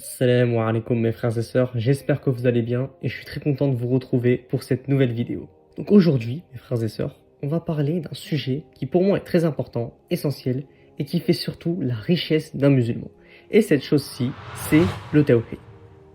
Assalamu alaikum mes frères et sœurs, j'espère que vous allez bien et je suis très content de vous retrouver pour cette nouvelle vidéo. Donc aujourd'hui, mes frères et sœurs, on va parler d'un sujet qui pour moi est très important, essentiel et qui fait surtout la richesse d'un musulman. Et cette chose-ci, c'est le tawhid,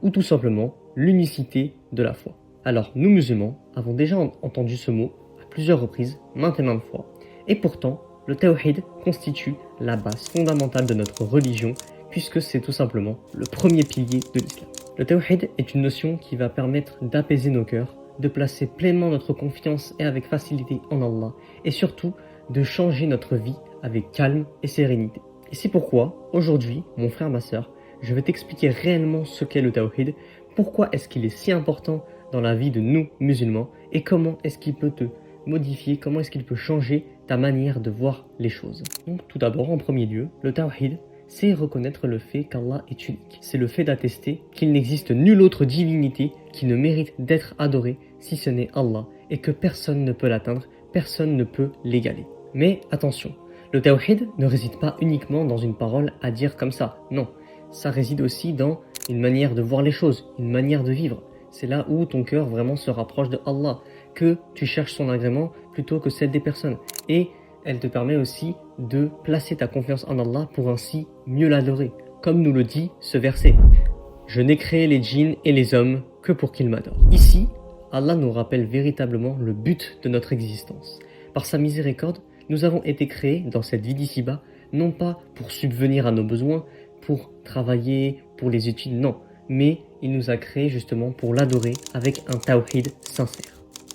ou tout simplement l'unicité de la foi. Alors nous musulmans avons déjà entendu ce mot à plusieurs reprises, maintes et maintes fois, et pourtant le tawhid constitue la base fondamentale de notre religion puisque c'est tout simplement le premier pilier de l'islam. Le tawhid est une notion qui va permettre d'apaiser nos cœurs, de placer pleinement notre confiance et avec facilité en Allah, et surtout de changer notre vie avec calme et sérénité. Et c'est pourquoi, aujourd'hui, mon frère, ma sœur, je vais t'expliquer réellement ce qu'est le tawhid, pourquoi est-ce qu'il est si important dans la vie de nous musulmans, et comment est-ce qu'il peut te modifier, comment est-ce qu'il peut changer ta manière de voir les choses. Donc tout d'abord, en premier lieu, le tawhid, c'est reconnaître le fait qu'Allah est unique. C'est le fait d'attester qu'il n'existe nulle autre divinité qui ne mérite d'être adorée si ce n'est Allah et que personne ne peut l'atteindre, personne ne peut l'égaler. Mais attention, le tawhid ne réside pas uniquement dans une parole à dire comme ça, non. Ça réside aussi dans une manière de voir les choses, une manière de vivre. C'est là où ton cœur vraiment se rapproche de Allah, que tu cherches son agrément plutôt que celle des personnes. Et elle te permet aussi de placer ta confiance en Allah pour ainsi mieux l'adorer. Comme nous le dit ce verset. Je n'ai créé les djinns et les hommes que pour qu'ils m'adorent. Ici, Allah nous rappelle véritablement le but de notre existence. Par sa miséricorde, nous avons été créés dans cette vie d'ici-bas, non pas pour subvenir à nos besoins, pour travailler, pour les études, non. Mais il nous a créés justement pour l'adorer avec un tawhid sincère.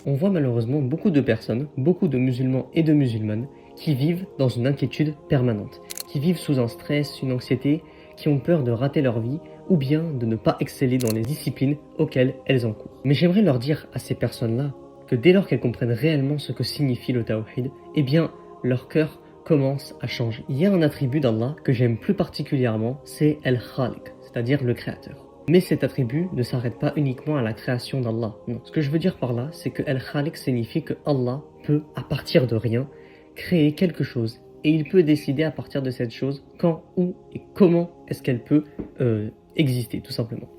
On voit malheureusement beaucoup de personnes, beaucoup de musulmans et de musulmanes qui vivent dans une inquiétude permanente, qui vivent sous un stress, une anxiété, qui ont peur de rater leur vie ou bien de ne pas exceller dans les disciplines auxquelles elles encourent. Mais j'aimerais leur dire à ces personnes-là que dès lors qu'elles comprennent réellement ce que signifie le tawhid, eh bien leur cœur commence à changer. Il y a un attribut d'Allah que j'aime plus particulièrement, c'est Al-Khaliq, c'est-à-dire le créateur. Mais cet attribut ne s'arrête pas uniquement à la création d'Allah. Non. Ce que je veux dire par là, c'est que Al-Khaliq signifie que Allah peut, à partir de rien, créer quelque chose. Et il peut décider à partir de cette chose quand, où et comment est-ce qu'elle peut exister, tout simplement.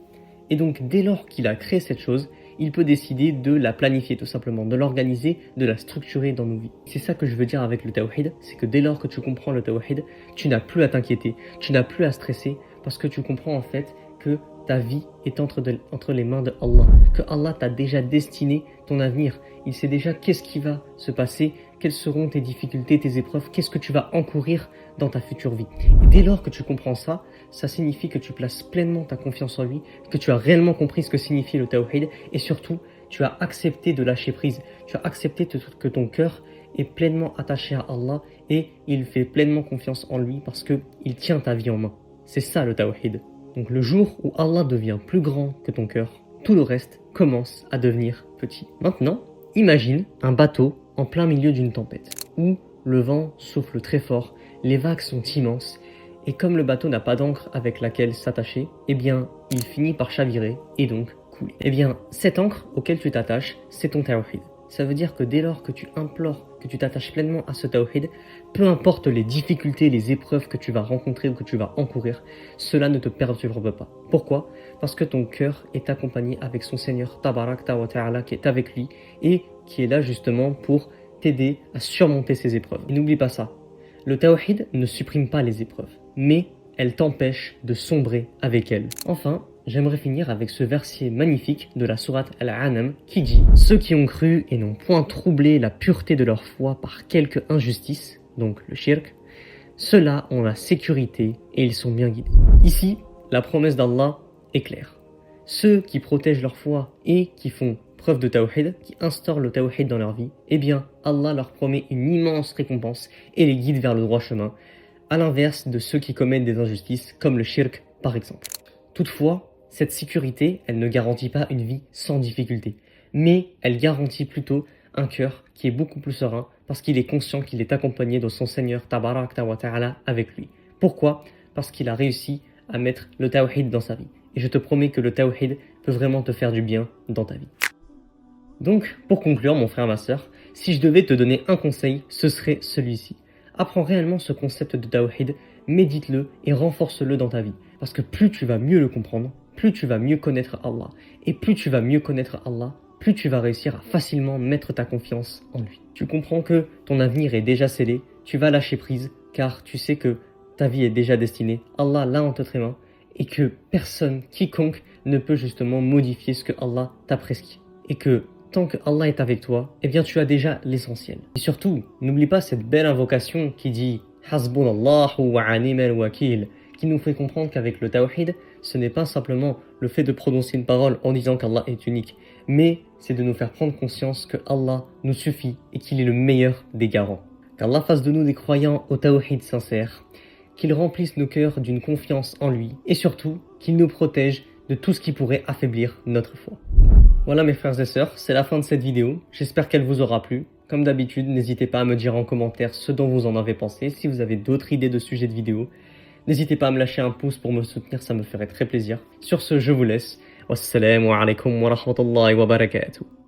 Et donc, dès lors qu'il a créé cette chose, il peut décider de la planifier, tout simplement, de l'organiser, de la structurer dans nos vies. C'est ça que je veux dire avec le tawhid, c'est que dès lors que tu comprends le tawhid, tu n'as plus à t'inquiéter, tu n'as plus à stresser, parce que tu comprends en fait que ta vie est entre les mains de Allah, que Allah t'a déjà destiné ton avenir. Il sait déjà qu'est-ce qui va se passer, quelles seront tes difficultés, tes épreuves, qu'est-ce que tu vas encourir dans ta future vie. Et dès lors que tu comprends ça, ça signifie que tu places pleinement ta confiance en lui, que tu as réellement compris ce que signifie le tawhid et surtout, tu as accepté de lâcher prise. Tu as accepté que ton cœur est pleinement attaché à Allah et il fait pleinement confiance en lui parce qu'il tient ta vie en main. C'est ça le tawhid. Donc le jour où Allah devient plus grand que ton cœur, tout le reste commence à devenir petit. Maintenant, imagine un bateau en plein milieu d'une tempête, où le vent souffle très fort, les vagues sont immenses, et comme le bateau n'a pas d'ancre avec laquelle s'attacher, eh bien, il finit par chavirer et donc couler. Eh bien, cette ancre auquel tu t'attaches, c'est ton tawhid. Ça veut dire que dès lors que tu implores, que tu t'attaches pleinement à ce tawhid, peu importe les difficultés, les épreuves que tu vas rencontrer ou que tu vas encourir, cela ne te perturbe pas. Pourquoi ? Parce que ton cœur est accompagné avec son Seigneur Tabarak wa Ta'ala qui est avec lui et qui est là justement pour t'aider à surmonter ces épreuves. Et n'oublie pas ça, le tawhid ne supprime pas les épreuves, mais elle t'empêche de sombrer avec elles. Enfin, j'aimerais finir avec ce verset magnifique de la sourate Al-An'am qui dit « Ceux qui ont cru et n'ont point troublé la pureté de leur foi par quelque injustice, donc le shirk, ceux-là ont la sécurité et ils sont bien guidés. » Ici, la promesse d'Allah est claire. Ceux qui protègent leur foi et qui font preuve de tawhid, qui instaurent le tawhid dans leur vie, eh bien, Allah leur promet une immense récompense et les guide vers le droit chemin, à l'inverse de ceux qui commettent des injustices, comme le shirk par exemple. Toutefois, cette sécurité, elle ne garantit pas une vie sans difficulté, mais elle garantit plutôt un cœur qui est beaucoup plus serein parce qu'il est conscient qu'il est accompagné de son Seigneur Tabarak wa Ta'ala avec lui. Pourquoi ? Parce qu'il a réussi à mettre le tawhid dans sa vie. Et je te promets que le tawhid peut vraiment te faire du bien dans ta vie. Donc, pour conclure, mon frère, ma sœur, si je devais te donner un conseil, ce serait celui-ci. Apprends réellement ce concept de tawhid, médite-le et renforce-le dans ta vie. Parce que plus tu vas mieux le comprendre, plus tu vas mieux connaître Allah. Et plus tu vas mieux connaître Allah, plus tu vas réussir à facilement mettre ta confiance en lui. Tu comprends que ton avenir est déjà scellé, tu vas lâcher prise, car tu sais que ta vie est déjà destinée, Allah l'a entre tes mains, et que personne, quiconque, ne peut justement modifier ce que Allah t'a prescrit. Et que tant que Allah est avec toi, eh bien tu as déjà l'essentiel. Et surtout, n'oublie pas cette belle invocation qui dit « Hasbunallahu wa ni'mal wakil » qui nous fait comprendre qu'avec le tawhid, ce n'est pas simplement le fait de prononcer une parole en disant qu'Allah est unique, mais c'est de nous faire prendre conscience que Allah nous suffit et qu'il est le meilleur des garants. Qu'Allah fasse de nous des croyants au tawhid sincère, qu'il remplisse nos cœurs d'une confiance en lui et surtout qu'il nous protège de tout ce qui pourrait affaiblir notre foi. Voilà mes frères et sœurs, c'est la fin de cette vidéo, j'espère qu'elle vous aura plu. Comme d'habitude, n'hésitez pas à me dire en commentaire ce dont vous en avez pensé, si vous avez d'autres idées de sujets de vidéos. N'hésitez pas à me lâcher un pouce pour me soutenir, ça me ferait très plaisir. Sur ce, je vous laisse. Wassalamu alaikum wa rahmatullahi wa barakatuh.